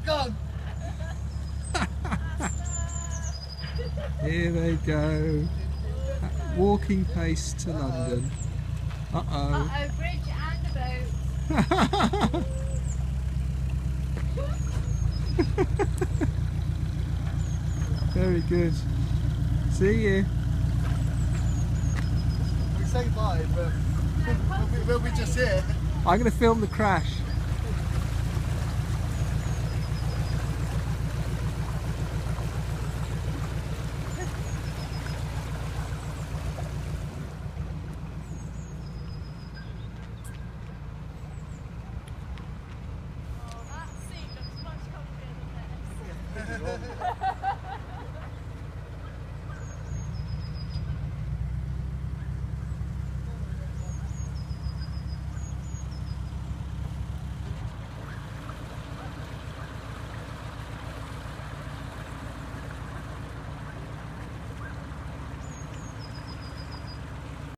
gone. Here they go. At walking pace to London. Uh-oh. Uh-oh, bridge and a boat. Very good. See you. We say bye, but we'll be just here. I'm going to film the crash.